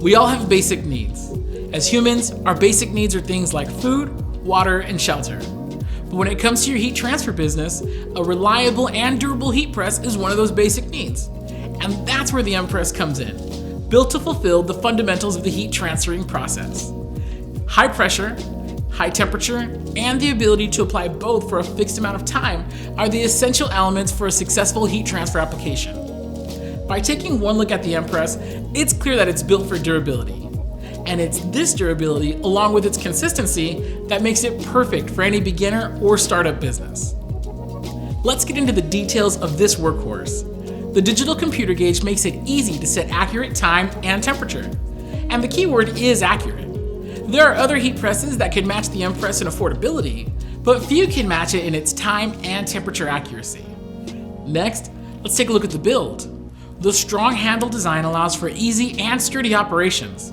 We all have basic needs. As humans, our basic needs are things like food, water, and shelter. But when it comes to your heat transfer business, a reliable and durable heat press is one of those basic needs. And that's where the MPress comes in, built to fulfill the fundamentals of the heat transferring process. High pressure, high temperature, and the ability to apply both for a fixed amount of time are the essential elements for a successful heat transfer application. By taking one look at the MPress, it's clear that it's built for durability. And it's this durability, along with its consistency, that makes it perfect for any beginner or startup business. Let's get into the details of this workhorse. The digital computer gauge makes it easy to set accurate time and temperature. And the keyword is accurate. There are other heat presses that can match the MPress in affordability, but few can match it in its time and temperature accuracy. Next, let's take a look at the build. The strong handle design allows for easy and sturdy operations.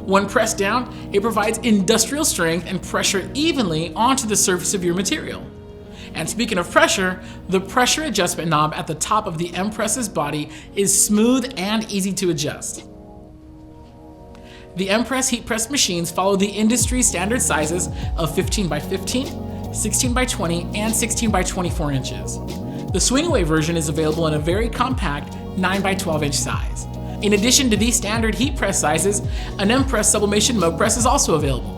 When pressed down, it provides industrial strength and pressure evenly onto the surface of your material. And speaking of pressure, the pressure adjustment knob at the top of the MPress's body is smooth and easy to adjust. The MPress heat press machines follow the industry standard sizes of 15 by 15, 16 by 20, and 16 by 24 inches. The swing away version is available in a very compact 9 by 12 inch size. In addition to these standard heat press sizes, an MPress sublimation milk press is also available.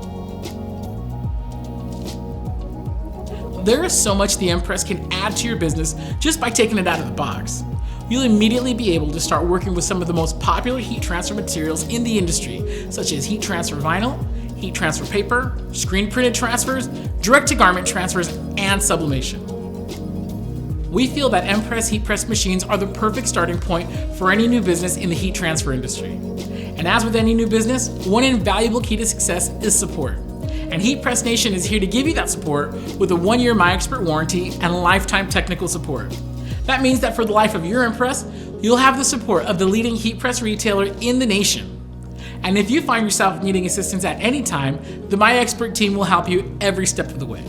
There is so much the MPress can add to your business just by taking it out of the box. You'll immediately be able to start working with some of the most popular heat transfer materials in the industry, such as heat transfer vinyl, heat transfer paper, screen printed transfers, direct-to-garment transfers, and sublimation. We feel that MPress heat press machines are the perfect starting point for any new business in the heat transfer industry. And as with any new business, one invaluable key to success is support. And Heat Press Nation is here to give you that support with a 1-year MyExpert warranty and lifetime technical support. That means that for the life of your MPress, you'll have the support of the leading heat press retailer in the nation. And if you find yourself needing assistance at any time, the MyExpert team will help you every step of the way.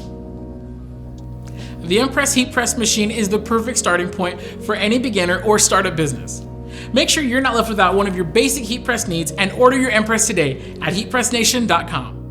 The MPress heat press machine is the perfect starting point for any beginner or startup business. Make sure you're not left without one of your basic heat press needs and order your MPress today at heatpressnation.com.